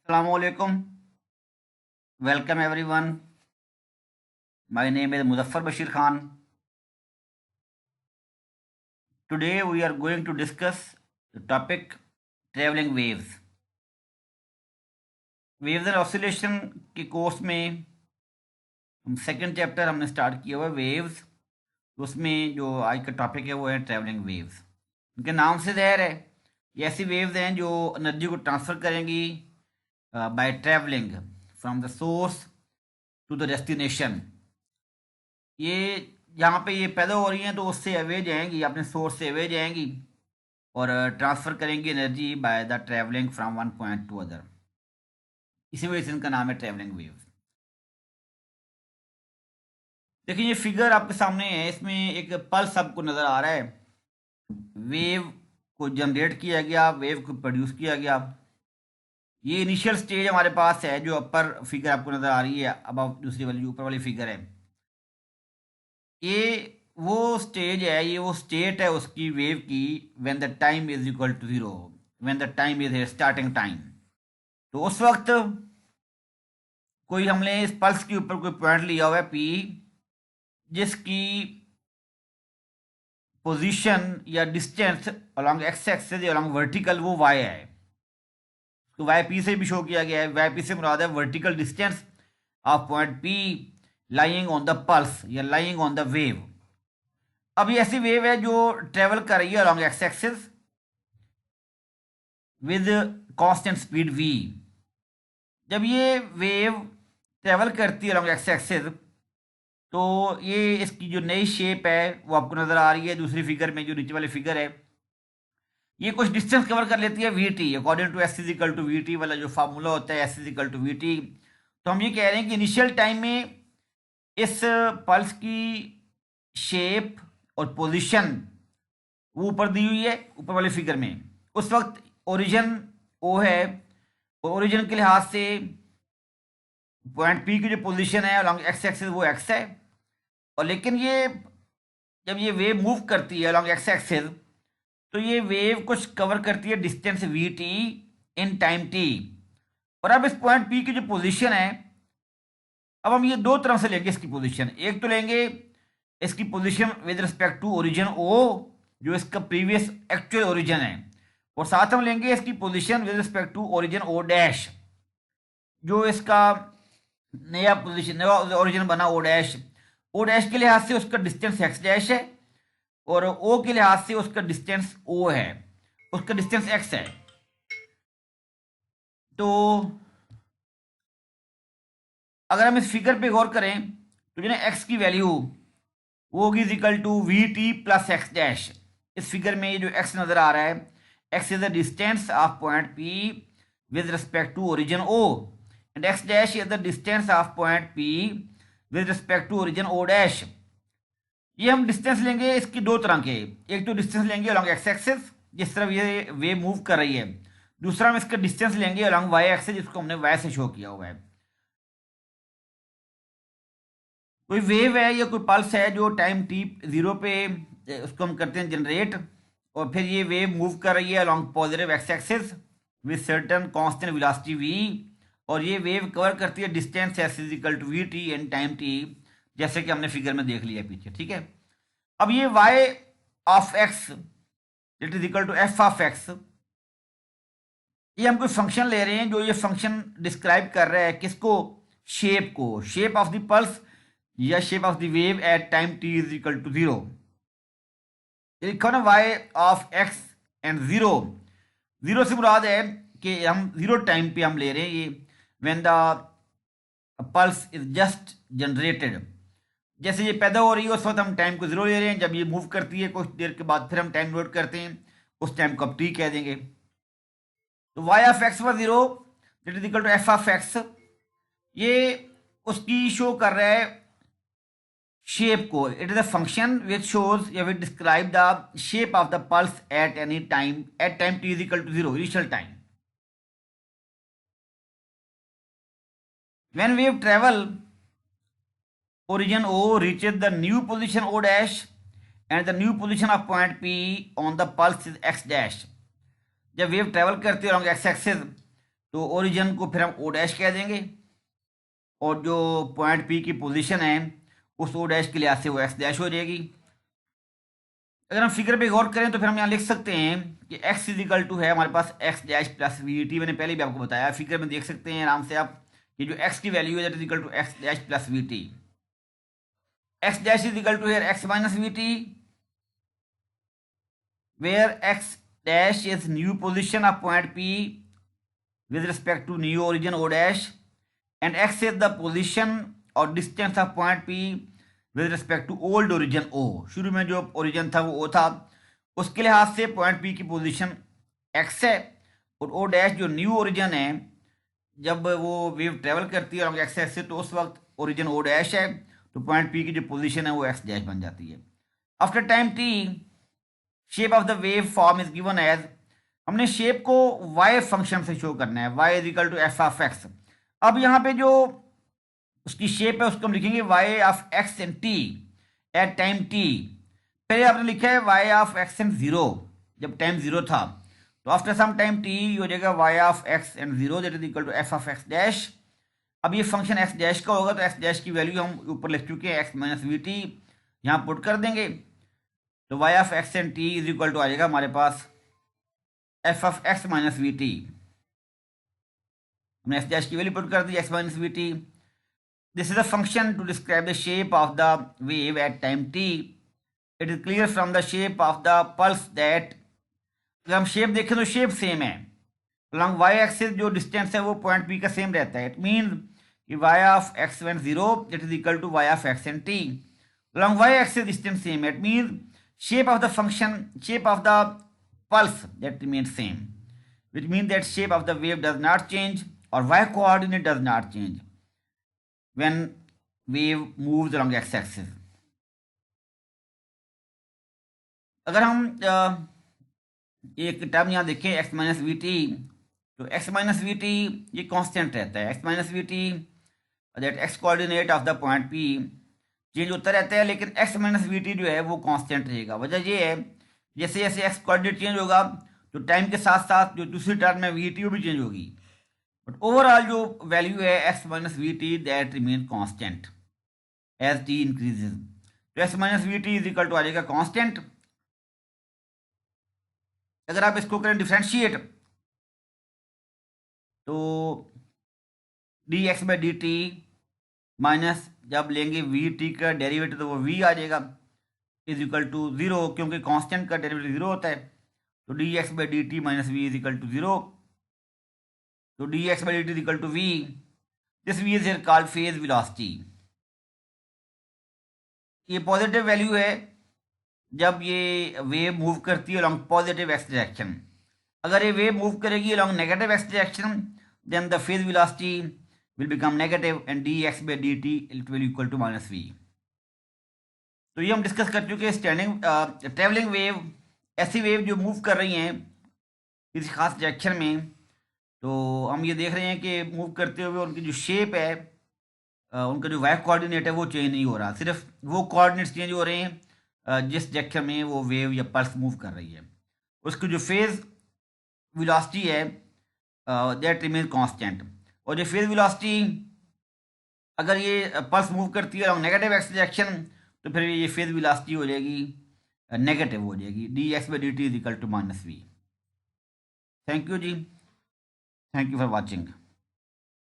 Assalamualaikum. Welcome everyone. My name is Muzaffar Bashir Khan. Today we are going to discuss the topic traveling waves. Waves and oscillation के course में हम second chapter हमने start किया हुआ है waves. उसमें जो आज का टॉपिक है वो है ट्रैवलिंग वेव्स। उनके नाम से ज़ाहिर है ये ऐसी वेव्स हैं जो एनर्जी को ट्रांसफ़र करेंगी by travelling from the source to the destination. ये यहाँ पे ये पैदा हो रही हैं तो उससे अवे जाएंगी, अपने सोर्स से अवे जाएंगी और ट्रांसफ़र करेंगी energy by the travelling from one point two other. इसी वजह से इनका नाम है ट्रैवलिंग वेव्स। देखिए ये फिगर आपके सामने है, इसमें एक पल्स आपको नज़र आ रहा है। वेव को जनरेट किया गया, वेव को प्रोड्यूस किया गया। ये इनिशियल स्टेज हमारे पास है जो अपर फिगर आपको नज़र आ रही है, अब दूसरी वाली जो ऊपर वाली फिगर है ये वो स्टेज है, ये वो स्टेट है उसकी वेव की when the time is equal to zero, when the time is starting time. तो उस वक्त कोई हमने इस पल्स के ऊपर कोई पॉइंट लिया हुआ है पी, जिसकी पोजीशन या डिस्टेंस अलॉन्ग एक्स एक्सिस या अलॉन्ग वर्टिकल वो वाई है। तो वाई पी से भी शो किया गया है। वाई पी से मुराद है vertical distance of point P lying on the pulse या लाइंग ऑन द वेव। अब ये ऐसी वेव है जो ट्रेवल कर रही है along x axis with constant speed v। जब ये वेव ट्रेवल करती है अलॉन्ग एक्स एक्सिस तो ये इसकी जो नई शेप है वो आपको नज़र आ रही है दूसरी फिगर में, जो नीचे वाली फिगर है। ये कुछ डिस्टेंस कवर कर लेती है V T, according to S is equal to V T वाला जो फार्मूला होता है, S is equal to V T. तो हम ये कह रहे हैं कि इनिशियल टाइम में इस पल्स की शेप और पोजीशन वो ऊपर दी हुई है ऊपर वाली फिगर में। उस वक्त ओरिजिन ओ है और ओरिजिन के लिहाज से पॉइंट पी की जो पोजीशन है अलॉन्ग एक्स एक्सिस वो एक्स है। और लेकिन ये जब ये वेव मूव करती है अलॉन्ग एक्स एक्सिस तो ये वेव कुछ कवर करती है distance we T in time T. और अब इस पॉइंट पी की जो पोजीशन है, अब हम ये दो तरह से लेंगे इसकी पोजीशन। एक तो लेंगे इसकी position with respect to origin O जो इसका प्रीवियस एक्चुअल ओरिजिन है, और साथ हम लेंगे इसकी position with respect to origin O dash जो इसका नया पोजीशन नया ओरिजिन बना ओ डैश। ओ डैश के लिहाज से उसका डिस्टेंस एक्स डैश है और ओ के लिहाज से उसका डिस्टेंस ओ है, उसका डिस्टेंस एक्स है। तो अगर हम इस फिगर पे गौर करें तो जो ना एक्स की वैल्यू वो होगी equal to V T plus X dash. इस फिगर में ये जो एक्स नजर आ रहा है, X is the distance of point P with respect to origin O and X dash is the distance of point P with respect to origin O dash. ये हम डिस्टेंस लेंगे इसकी दो तरह के, एक तो डिस्टेंस लेंगे अलॉन्ग एक्स एक्सिस जिस तरफ ये वेव मूव कर रही है, दूसरा हम इसका डिस्टेंस लेंगे अलॉन्ग वाई एक्सिस जिसको हमने वाई से शो किया हुआ है। कोई वेव है या कोई पल्स है जो टाइम टी जीरो पे उसको हम करते हैं जनरेट, और फिर ये वेव मूव कर रही है along positive X axis with certain constant velocity V, और ये वेव कवर करती है distance S is equal to V T in time T, जैसे कि हमने फिगर में देख लिया पीछे। ठीक है, अब ये y of x it is equal to F of x, ये हम कोई फंक्शन ले रहे हैं जो ये फंक्शन डिस्क्राइब कर रहा है किसको, शेप को, शेप ऑफ द पल्स या shape of the wave at time t is equal to zero. लिखो ना y of x and zero, zero से मुराद है कि हम जीरो टाइम पे हम ले रहे हैं ये when the pulse is just generated. जैसे ये पैदा हो रही है उस वक्त हम टाइम को जीरो ले रहे हैं, जब ये मूव करती है कुछ देर के बाद फिर हम टाइम नोट करते हैं, उस टाइम को अब टी कह देंगे। तो y of x for zero that is equal to F of x, ये उसकी शो कर रहा है शेप को। It is a function which shows या which describe the shape of the pulse at any time at time t is equal to zero, initial time. When wave travel origin O reaches the new position O dash and the new position of point P on the pulse is x dash। जब wave travel करती है along x axis तो origin को फिर हम O dash कह देंगे, और जो पॉइंट पी की पोजीशन है उस ओ डैश के लिहाज से वो एक्स डैश हो जाएगी। अगर हम फिगर पे गौर करें तो फिर हम यहाँ लिख सकते हैं कि x इजिकल टू है हमारे पास x dash plus we t. मैंने पहले भी आपको बताया, फिगर में देख सकते हैं आराम से आप कि जो x की वैल्यू है that is equal to X dash plus we T. X dash is equal to here X minus we T, where x dash is new position of point P with respect to new origin O dash, and x is the position or distance of point P with respect to old origin O। शुरू में जो origin था वो O था, उसके लिहाज से point P की पोजीशन x है, और O dash जो न्यू origin है, जब वो वेव ट्रेवल करती है अलॉन्ग एक्स एक्सिस तो उस वक्त ओरिजिन ओ डैश है, तो पॉइंट पी की जो पोजीशन है वो एक्स डैश बन जाती है। After time T shape of the wave form is given as, हमने शेप को y फंक्शन से शो करना है, y is equal to F of X. अब यहाँ पे जो उसकी शेप है उसको हम लिखेंगे y of x and T at time T. पहले आपने लिखा है y of x and zero जब टाइम जीरो था, तो आफ्टर सम टाइम टी हो जाएगा y of x and zero that is equal to F of X dash. अब ये फंक्शन एक्स डैश का होगा तो एक्स डैश की वैल्यू हम ऊपर लिख चुके हैं एक्स माइनस वी टी, यहाँ पुट कर देंगे, तो y of x and t is equal to आ जाएगा हमारे पास f of x minus we t. हमने एक्स डैश की वैल्यू पुट कर दी x minus we t. This is a function to describe the shape of the wave at time t. It is clear from the shape of the pulse that, अगर हम shape देखें तो shape same है, along y axis जो distance है वो point P का same रहता है। इट मीन कि y of x one zero it is equal to y of x and t. Along y axis distance same है, it mean shape of the function, shape of the pulse that remains same, which means that shape of the wave does not change or y coordinate does not change when wave moves along x axis। अगर हम एक term यहाँ देखें x minus we T, तो x minus we T ये constant रहता है। x minus we t that x coordinate of the point p change होता रहता है, लेकिन x माइनस वी टी जो है वो कांस्टेंट रहेगा। वजह ये है जैसे जैसे x कोऑर्डिनेट चेंज होगा तो टाइम के साथ साथ जो दूसरी टर्म है वी टी वो भी चेंज होगी, बट ओवरऑल जो वैल्यू है x minus we t that remain constant as t increases. तो x minus we t is equal to आ जाएगा कांस्टेंट। अगर आप इसको करें डिफ्रेंशिएट तो d x by D t minus जब लेंगे वी टी का डेरिवेटिव तो वो वी आ जाएगा इज इक्वल टू जीरो, क्योंकि कांस्टेंट का डेरिवेटिव जीरो होता है। तो d x by D t minus v is equal to zero, तो d x by D T is equal to v. This v is here called phase velocity. ये positive value है जब ये wave move करती है along positive x direction. अगर ये wave move करेगी along negative X direction then the phase velocity will become negative and dx by dt it will equal to minus v। तो ये हम डिस्कस कर चुके हैं स्टैंडिंग ट्रेवलिंग वेव, ऐसी वेव जो मूव कर रही हैं किसी खास डायरेक्शन में। तो हम ये देख रहे हैं कि मूव करते हुए उनकी जो शेप है उनका जो वाई कोऑर्डिनेट है वो चेंज नहीं हो रहा, सिर्फ वो कोऑर्डिनेट्स चेंज हो रहे हैं जिस डायरेक्शन में वो वेव या पल्स मूव कर रही है। उसकी जो फेज वेलोसिटी है दैट रिमेन कांस्टेंट, और जो फेज वेलोसिटी अगर ये पल्स मूव करती है अलॉन्ग नेगेटिव एक्स डायरेक्शन तो फिर ये फेज वेलोसिटी हो जाएगी नेगेटिव हो जाएगी, D x by D T is equal to minus V. Thank you जी, थैंक यू फॉर वॉचिंग।